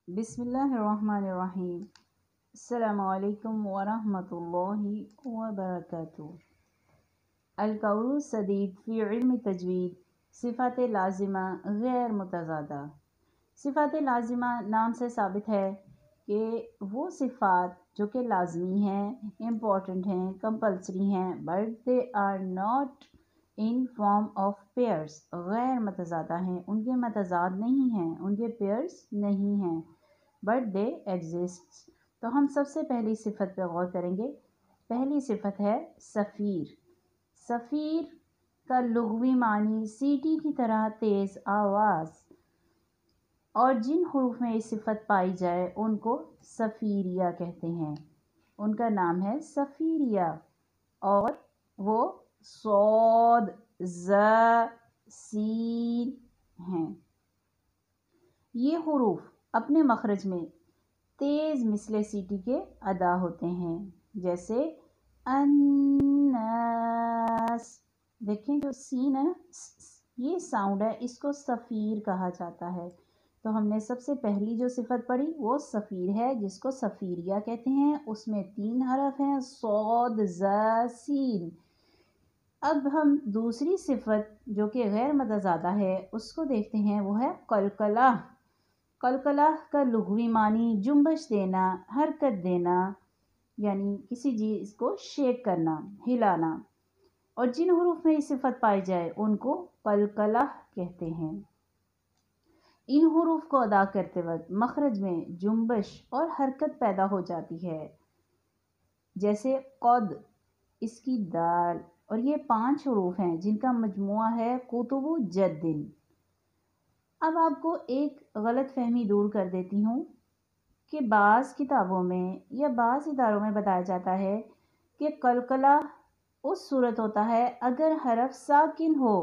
بسم اللہ الرحمن الرحیم۔ السلام علیکم ورحمۃ اللہ وبرکاتہ۔ القول السدید فی علم تجوید، صفات لازمہ غیر متضادہ۔ صفات لازمہ نام سے ثابت ہے کہ وہ صفات جو کہ لازمی ہیں، امپورٹنٹ ہیں، کمپلسری ہیں، but they are not in form of pairs, غیر متضادہ ہیں، ان کے متضاد نہیں ہیں، ان کے پیئرس نہیں ہیں، بٹ دے ایگزسٹ۔ تو ہم سب سے پہلی صفت پہ غور کریں گے۔ پہلی صفت ہے صفیر۔ صفیر کا لغوی معنی سیٹی کی طرح تیز آواز، اور جن حروف میں یہ صفت پائی جائے ان کو صفیریہ کہتے ہیں۔ ان کا نام ہے صفیریہ، اور وہ صاد، ز، سین ہیں۔ یہ حروف اپنے مخرج میں تیز مثل سیٹی کے ادا ہوتے ہیں، جیسے الناس۔ دیکھیں جو سین ہے نا، یہ ساؤنڈ ہے، اس کو صفیر کہا جاتا ہے۔ تو ہم نے سب سے پہلی جو صفت پڑھی وہ صفیر ہے، جس کو صفیریہ کہتے ہیں۔ اس میں 3 حرف ہیں، صاد، ز، سین۔ اب ہم دوسری صفت جو کہ غیر متضادہ ہے اس کو دیکھتے ہیں، وہ ہے قلقلہ۔ قلقلہ کا لغوی معنی جنبش دینا، حرکت دینا، یعنی کسی چیز کو شیک کرنا، ہلانا، اور جن حروف میں یہ صفت پائی جائے ان کو قلقلہ کہتے ہیں۔ ان حروف کو ادا کرتے وقت مخرج میں جنبش اور حرکت پیدا ہو جاتی ہے، جیسے قد، اس کی دال، اور یہ 5 حروف ہیں جن کا مجموعہ ہے قطب جد۔ اب آپ کو ایک غلط فہمی دور کر دیتی ہوں کہ بعض کتابوں میں یا بعض اداروں میں بتایا جاتا ہے کہ قلقلہ اس صورت ہوتا ہے اگر حرف ساکن ہو،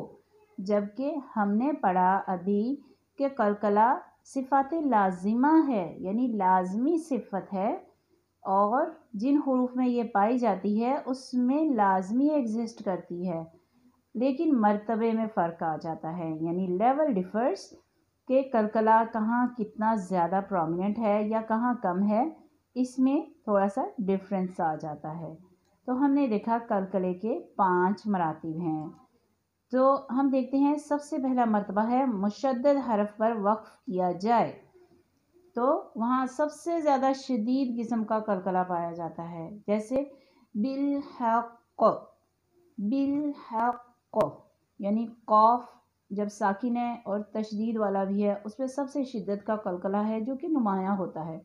جبکہ ہم نے پڑھا ابھی کہ قلقلہ صفات لازمہ ہے، یعنی لازمی صفت ہے، اور جن حروف میں یہ پائی جاتی ہے اس میں لازمی ایگزسٹ کرتی ہے، لیکن مرتبے میں فرق آ جاتا ہے، یعنی لیول ڈیفرز، کہ قلقلہ کہاں کتنا زیادہ پرومیننٹ ہے یا کہاں کم ہے، اس میں تھوڑا سا ڈفرینس آ جاتا ہے۔ تو ہم نے دیکھا قلقلے کے 5 مراتب ہیں۔ تو ہم دیکھتے ہیں سب سے پہلا مرتبہ ہے مشدد حرف پر وقف کیا جائے، تو وہاں سب سے زیادہ شدید قسم کا قلقلہ پایا جاتا ہے، جیسے بالحق۔ بالحق یعنی قاف جب ساکن ہے اور تشدید والا بھی ہے، اس پہ سب سے شدت کا قلقلہ ہے جو کہ نمایاں ہوتا ہے۔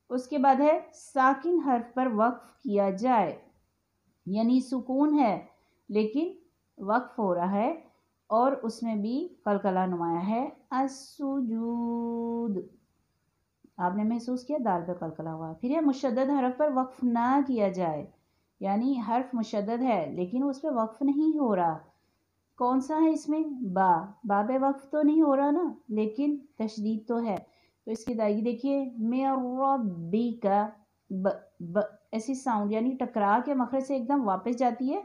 اس کے بعد ہے ساکن حرف پر وقف کیا جائے، یعنی سکون ہے لیکن وقف ہو رہا ہے اور اس میں بھی قلقلہ نمایاں ہے، السجود۔ آپ نے محسوس کیا دال پہ قلقلہ ہوا۔ پھر ہے مشدد حرف پر وقف نہ کیا جائے، یعنی حرف مشدد ہے لیکن اس پہ وقف نہیں ہو رہا۔ کون سا ہے اس میں؟ با۔ با پہ وقف تو نہیں ہو رہا نا، لیکن تشدید تو ہے۔ تو اس کی ادائیگی دیکھیے، من ربک، ب ایسی ساؤنڈ، یعنی ٹکرا کے مخرج سے ایک دم واپس جاتی ہے،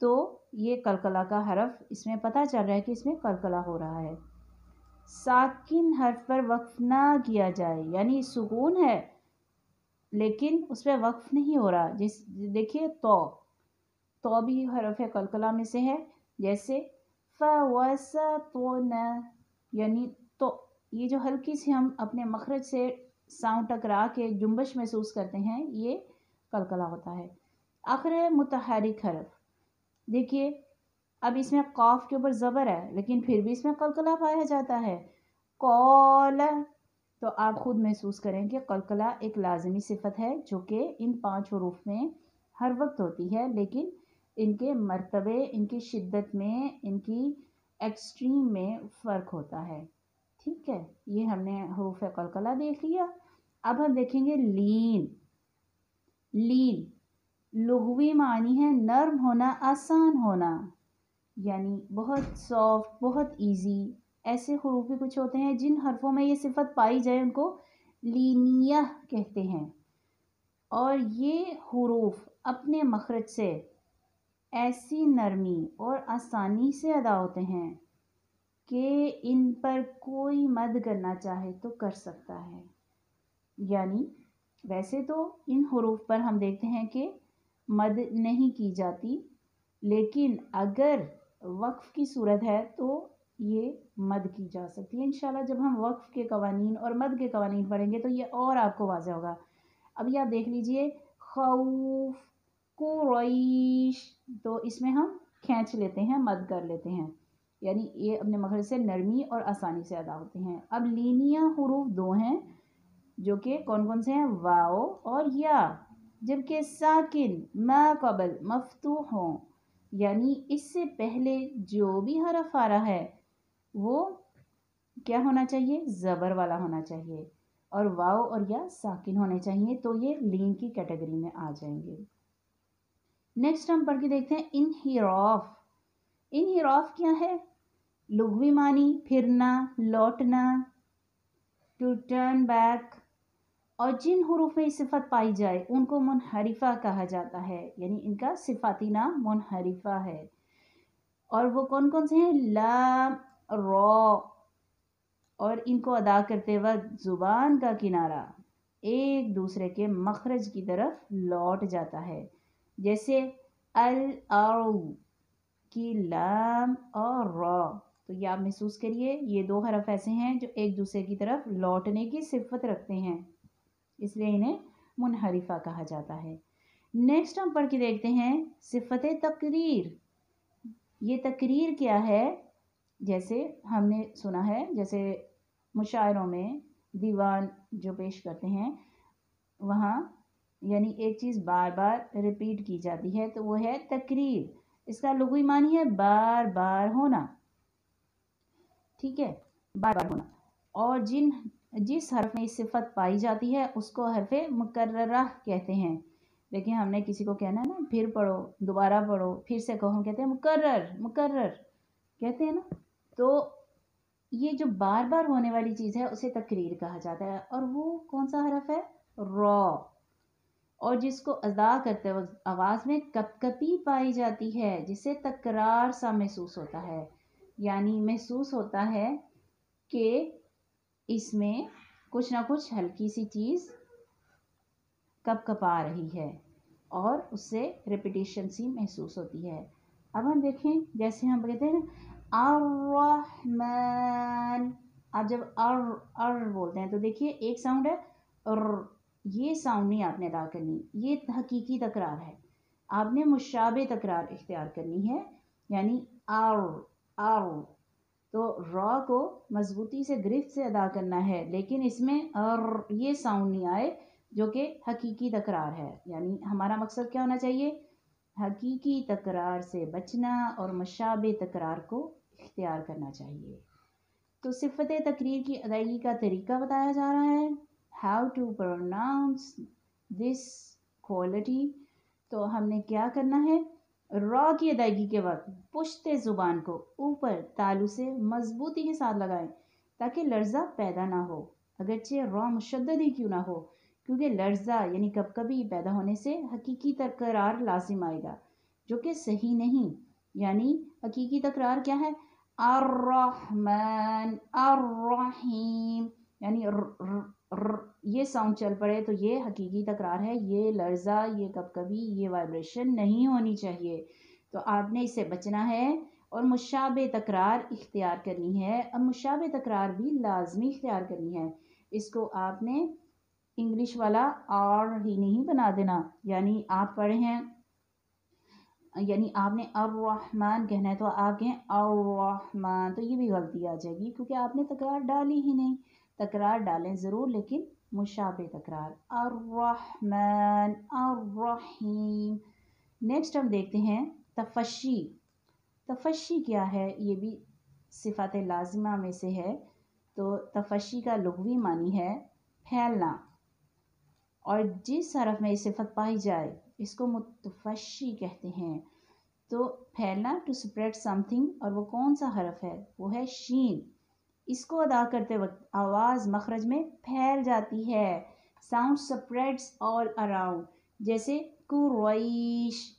تو یہ قلقلہ کا حرف اس میں پتہ چل رہا ہے کہ اس میں قلقلہ ہو رہا ہے۔ ساکن حرف پر وقف نہ کیا جائے، یعنی سکون ہے لیکن اس پہ وقف نہیں ہو رہا، دیکھیے تو بھی حرف قلقلہ میں سے ہے، جیسے فوسطن، یعنی تو یہ جو ہلکی سی ہم اپنے مخرج سے ساؤنڈ ٹکرا کے جنبش محسوس کرتے ہیں، یہ قلقلہ ہوتا ہے۔ آخر ہے متحرک حرف۔ دیکھیے اب اس میں قاف کے اوپر زبر ہے لیکن پھر بھی اس میں قلقلہ پایا جاتا ہے، قال۔ تو آپ خود محسوس کریں کہ قلقلہ ایک لازمی صفت ہے جو کہ ان 5 حروف میں ہر وقت ہوتی ہے، لیکن ان کے مرتبے، ان کی شدت میں، ان کی ایکسٹریم میں فرق ہوتا ہے۔ ٹھیک ہے، یہ ہم نے حروف قلقلہ دیکھ لیا۔ اب ہم دیکھیں گے لین۔ لین لغوی معنی ہے نرم ہونا، آسان ہونا، یعنی بہت سافٹ، بہت ایزی۔ ایسے حروف بھی کچھ ہوتے ہیں جن حرفوں میں یہ صفت پائی جائے ان کو لینیہ کہتے ہیں، اور یہ حروف اپنے مخرج سے ایسی نرمی اور آسانی سے ادا ہوتے ہیں کہ ان پر کوئی مد کرنا چاہے تو کر سکتا ہے. یعنی ویسے تو ان حروف پر ہم دیکھتے ہیں کہ مد نہیں کی جاتی، لیکن اگر وقف کی صورت ہے تو یہ مد کی جا سکتی ہے. انشاءاللہ جب ہم وقف کے قوانین اور مد کے قوانین پڑھیں گے تو یہ اور آپ کو واضح ہوگا. ابھی آپ دیکھ لیجئے خوف، قریش، تو اس میں ہم کھینچ لیتے ہیں، مد کر لیتے ہیں، یعنی یہ اپنے مخرج سے نرمی اور آسانی سے ادا ہوتے ہیں. اب لینیا حروف دو ہیں جو کہ کون کون سے ہیں؟ واو اور یا، جبکہ ساکن ما قبل مفتوح ہوں، یعنی اس سے پہلے جو بھی حرف آ رہا ہے وہ کیا ہونا چاہیے؟ زبر والا ہونا چاہیے، اور واو اور یا ساکن ہونے چاہیے، تو یہ لین کی کیٹیگری میں آ جائیں گے. نیکسٹ ہم پڑھ کے دیکھتے ہیں انحراف. انحراف کیا ہے؟ لغوی معنی پھرنا، لوٹنا، ٹو ٹرن بیک. اور جن حروف میں صفت پائی جائے ان کو منحرفہ کہا جاتا ہے، یعنی ان کا صفاتی نام منحرفہ ہے. اور وہ کون کون سے ہیں؟ لام، را، اور ان کو ادا کرتے وقت زبان کا کنارہ ایک دوسرے کے مخرج کی طرف لوٹ جاتا ہے، جیسے الارض کی لام اور را. تو یہ آپ محسوس کریے، یہ دو حرف ایسے ہیں جو ایک دوسرے کی طرف لوٹنے کی صفت رکھتے ہیں، اس لیے انہیں منحرفہ کہا جاتا ہے. نیکسٹ ہم پڑھ کے دیکھتے ہیں صفت تقریر. یہ تقریر کیا ہے؟ جیسے ہم نے سنا ہے، جیسے مشاعروں میں دیوان جو پیش کرتے ہیں وہاں یعنی ایک چیز بار بار ریپیٹ کی جاتی ہے تو وہ ہے تقریر. اس کا لغوی معنی ہے بار بار ہونا، ٹھیک ہے، بار بار ہونا. اور جس حرف میں صفت پائی جاتی ہے اس کو حرف مکررہ کہتے ہیں. لیکن ہم نے کسی کو کہنا ہے نا پھر پڑھو، دوبارہ پڑھو، پھر سے کہو، ہم کہتے ہیں مکرر مکرر کہتے ہیں نا. تو یہ جو بار بار ہونے والی چیز ہے اسے تقریر کہا جاتا ہے. اور وہ کون سا حرف ہے؟ را. اور جس کو ادا کرتے وقت آواز میں کپ کپی پائی جاتی ہے جسے تکرار سا محسوس ہوتا ہے، یعنی محسوس ہوتا ہے کہ اس میں کچھ نہ کچھ ہلکی سی چیز کپ کپا رہی ہے اور اس سے ریپیٹیشن سی محسوس ہوتی ہے. اب ہم دیکھیں جیسے ہم کہتے ہیں نا الرحمن، آپ جب ار بولتے ہیں تو دیکھیے ایک ساؤنڈ ہے یہ ساؤنڈ نہیں آپ نے ادا کرنی، یہ حقیقی تکرار ہے. آپ نے مشابہ تکرار اختیار کرنی ہے، یعنی ار. تو را کو مضبوطی سے گرفت سے ادا کرنا ہے، لیکن اس میں یہ ساؤنڈ نہیں آئے جو کہ حقیقی تکرار ہے. یعنی ہمارا مقصد کیا ہونا چاہیے؟ حقیقی تکرار سے بچنا اور مشابہ تکرار کو اختیار کرنا چاہیے. تو صفت تقریر کی ادائیگی کا طریقہ بتایا جا رہا ہے، how to pronounce this quality. تو ہم نے کیا کرنا ہے؟ را کی ادائیگی کے وقت پشت زبان کو اوپر تالو سے مضبوطی کے ساتھ لگائیں تاکہ لرزہ پیدا نہ ہو، اگرچہ را مشدد ہی کیوں نہ ہو، کیونکہ لرزہ یعنی کب کبھی پیدا ہونے سے حقیقی تکرار لازم آئے گا جو کہ صحیح نہیں. یعنی حقیقی تکرار کیا ہے؟ الرحمن الرحیم، یعنی یہ ساؤنڈ چل پڑے تو یہ حقیقی تکرار ہے، یہ لرزہ، یہ کب کبھی، یہ وائبریشن نہیں ہونی چاہیے. تو آپ نے اس سے بچنا ہے اور مشابہ تکرار اختیار کرنی ہے. اب مشابہ تکرار بھی لازمی اختیار کرنی ہے. اس کو آپ نے انگلش والا اور ہی نہیں بنا دینا، یعنی آپ پڑھے ہیں، یعنی آپ نے الرحمن کہنا ہے تو آپ کہیں الرحمن، تو یہ بھی غلطی آ جائے گی کیونکہ آپ نے تکرار ڈالی ہی نہیں. تکرار ڈالیں ضرور لیکن مشابہ تکرار. الرحمن الرحیم. نیکسٹ ہم دیکھتے ہیں تفشی. تفشی کیا ہے؟ یہ بھی صفات لازمہ میں سے ہے. تو تفشی کا لغوی معنی ہے پھیلنا، اور جس حرف میں یہ صفت پائی جائے اس کو متفشی کہتے ہیں. تو پھیلنا، ٹو اسپریڈ سم تھنگ، اور وہ کون سا حرف ہے؟ وہ ہے شین. اس کو ادا کرتے وقت آواز مخرج میں پھیل جاتی ہے، ساؤنڈ سپریڈس آل اراؤنڈ، جیسے قریش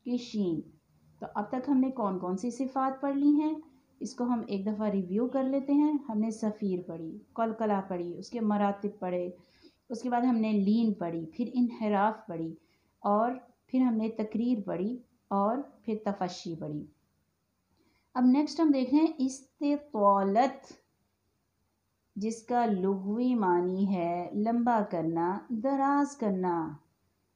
کی شین. تو اب تک ہم نے کون کون سی صفات پڑھ لی ہیں؟ اس کو ہم ایک دفعہ ریویو کر لیتے ہیں. ہم نے صفیر پڑھی، قلقلہ پڑھی، اس کے مراتب پڑھے، اس کے بعد ہم نے لین پڑھی، پھر انحراف پڑھی، اور پھر ہم نے تقریر پڑھی، اور پھر تفشی پڑھی. اب نیکسٹ ہم دیکھ رہے ہیں استطالت، جس کا لغوی معنی ہے لمبا کرنا، دراز کرنا.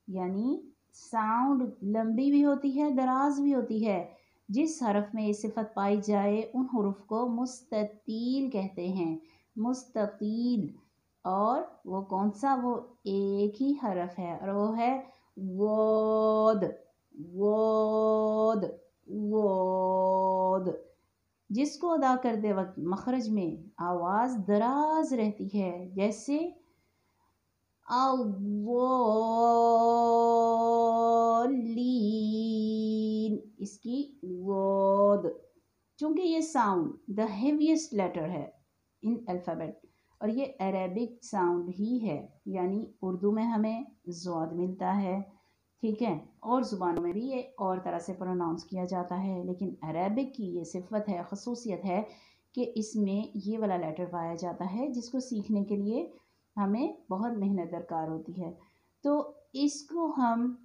یعنی ساؤنڈ لمبی بھی ہوتی ہے، دراز بھی ہوتی ہے. جس حرف میں یہ صفت پائی جائے ان حروف کو مستطیل کہتے ہیں. مستطیل. اور وہ کون سا؟ وہ ایک ہی حرف ہے، اور وہ ہے وود. وود. وود. جس کو ادا کرتے وقت مخرج میں آواز دراز رہتی ہے، جیسے اولین، اس کی وود. چونکہ یہ ساؤنڈ دا ہیویسٹ لیٹر ہے ان الفابیٹ، اور یہ عربک ساؤنڈ ہی ہے. یعنی اردو میں ہمیں ضاد ملتا ہے، ٹھیک ہے، اور زبانوں میں بھی یہ اور طرح سے پروناؤنس کیا جاتا ہے، لیکن عربک کی یہ صفت ہے، خصوصیت ہے کہ اس میں یہ والا لیٹر پایا جاتا ہے جس کو سیکھنے کے لیے ہمیں بہت محنت درکار ہوتی ہے. تو اس کو ہم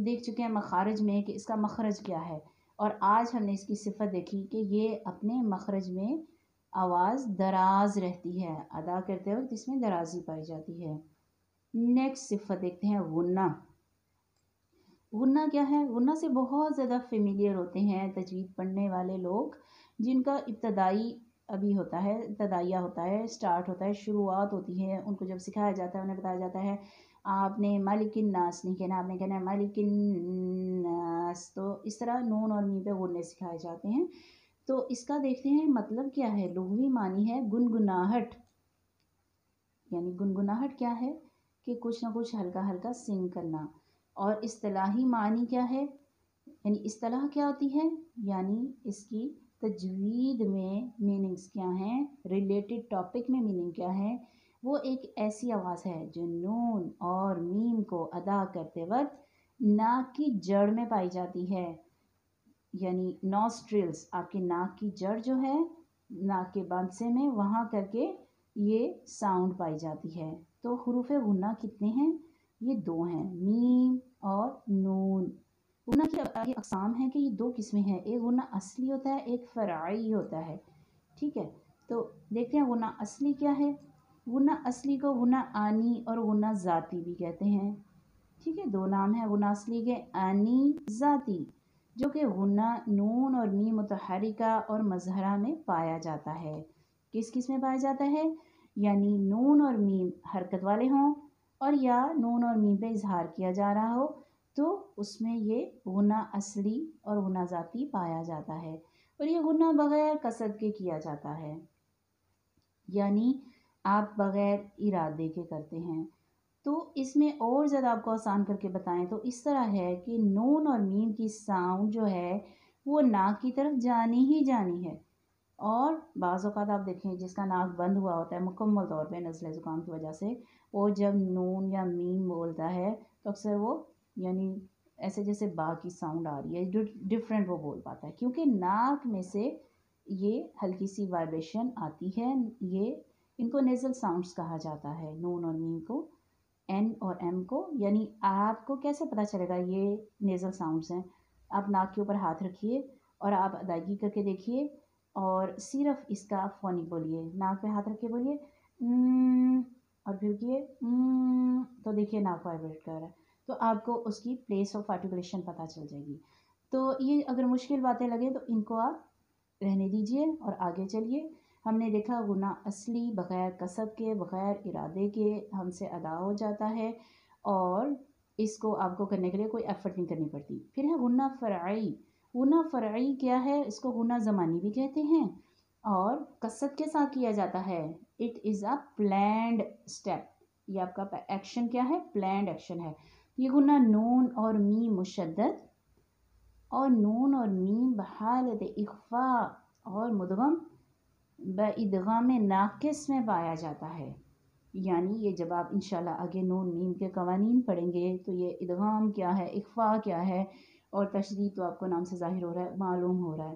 دیکھ چکے ہیں مخارج میں کہ اس کا مخرج کیا ہے، اور آج ہم نے اس کی صفت دیکھی کہ یہ اپنے مخرج میں آواز دراز رہتی ہے، ادا کرتے وقت اس میں درازی پائی جاتی ہے. نیکسٹ صفت دیکھتے ہیں غنہ. غنہ کیا ہے؟ غنہ سے بہت زیادہ فیملیئر ہوتے ہیں تجوید پڑھنے والے لوگ، جن کا ابتدائی ابھی ہوتا ہے، ابتدائیہ ہوتا ہے، سٹارٹ ہوتا ہے، شروعات ہوتی ہے. ان کو جب سکھایا جاتا ہے، انہیں بتایا جاتا ہے آپ نے مالک الناس نہیں کہنا، آپ نے کہنا ہے مالک الناس. تو اس طرح نون اور میم پہ غنے سکھائے جاتے ہیں. تو اس کا دیکھتے ہیں مطلب کیا ہے. لغوی معنی ہے گنگناہٹ. یعنی گنگناہٹ کیا ہے؟ کہ کچھ نہ کچھ ہلکا ہلکا سنگ کرنا. اور اصطلاحی معنی کیا ہے؟ یعنی اصطلاح کیا ہوتی ہے؟ یعنی اس کی تجوید میں میننگز کیا ہیں، ریلیٹڈ ٹاپک میں میننگ کیا ہے. وہ ایک ایسی آواز ہے جو نون اور میم کو ادا کرتے وقت ناک کی جڑ میں پائی جاتی ہے. یعنی نوسٹرلز، آپ کی ناک کی جڑ جو ہے، ناک کے باندھے میں، وہاں کر کے یہ ساؤنڈ پائی جاتی ہے. تو حروف غنہ کتنے ہیں؟ یہ دو ہیں، میم اور نون. غنہ کی اقسام ہیں کہ یہ دو قسمیں ہیں، ایک غنہ اصلی ہوتا ہے، ایک فرعی ہوتا ہے. ٹھیک ہے، تو دیکھتے ہیں غنہ اصلی کیا ہے. غنہ اصلی کو غنہ آنی اور غنہ ذاتی بھی کہتے ہیں. ٹھیک ہے، دو نام ہیں غنہ اصلی کے، آنی، ذاتی، جو کہ غنہ نون اور میم متحرکہ اور مظہرہ میں پایا جاتا ہے. کس کس میں پایا جاتا ہے؟ یعنی نون اور میم حرکت والے ہوں، اور یا نون اور میم پہ اظہار کیا جا رہا ہو، تو اس میں یہ غنہ اصلی اور غنہ ذاتی پایا جاتا ہے. اور یہ غنہ بغیر قصد کے کیا جاتا ہے، یعنی آپ بغیر ارادے کے کرتے ہیں. تو اس میں اور زیادہ آپ کو آسان کر کے بتائیں تو اس طرح ہے کہ نون اور میم کی ساؤنڈ جو ہے وہ ناک کی طرف جانی ہی جانی ہے. اور بعض اوقات آپ دیکھیں جس کا ناک بند ہوا ہوتا ہے مکمل طور پہ نزلہ زکام کی وجہ سے، وہ جب نون یا میم بولتا ہے تو اکثر وہ یعنی ایسے جیسے با کی ساؤنڈ آ رہی ہے، ڈفرینٹ وہ بول پاتا ہے، کیونکہ ناک میں سے یہ ہلکی سی وائبریشن آتی ہے. یہ ان کو نیزل ساؤنڈز کہا جاتا ہے، نون اور میم کو، این اور ایم کو. یعنی آپ کو کیسے پتہ چلے گا یہ نیزل ساؤنڈز ہیں؟ آپ ناک کے اوپر ہاتھ رکھیے اور آپ ادائیگی کر کے دیکھیے، اور صرف اس کا فونک بولیے، ناک پہ ہاتھ رکھ کے بولیے اور پھر کیے تو دیکھیے ناک وائبریٹ کر رہا ہے، تو آپ کو اس کی پلیس آف آرٹیکولیشن پتہ چل جائے گی. تو یہ اگر مشکل باتیں لگیں تو ان کو آپ رہنے دیجئے اور آگے چلیے. ہم نے دیکھا غنہ اصلی بغیر قصد کے، بغیر ارادے کے ہم سے ادا ہو جاتا ہے، اور اس کو آپ کو کرنے کے لیے کوئی ایفرٹ نہیں کرنی پڑتی. پھر ہے غنہ فرعی. غنہ فرعی کیا ہے؟ اس کو غنہ زمانی بھی کہتے ہیں، اور قصد کے ساتھ کیا جاتا ہے. It is a planned step. یہ آپ کا ایکشن کیا ہے؟ پلانڈ ایکشن ہے. یہ غنہ نون اور میم مشدد اور نون اور میم بحالت اخفاء اور مدغم بادغام ناقص میں پایا جاتا ہے. یعنی یہ جب آپ انشاءاللہ آگے نون میم کے قوانین پڑھیں گے تو یہ ادغام کیا ہے، اخفاء کیا ہے، اور تشدید تو آپ کو نام سے ظاہر ہو رہا ہے، معلوم ہو رہا ہے.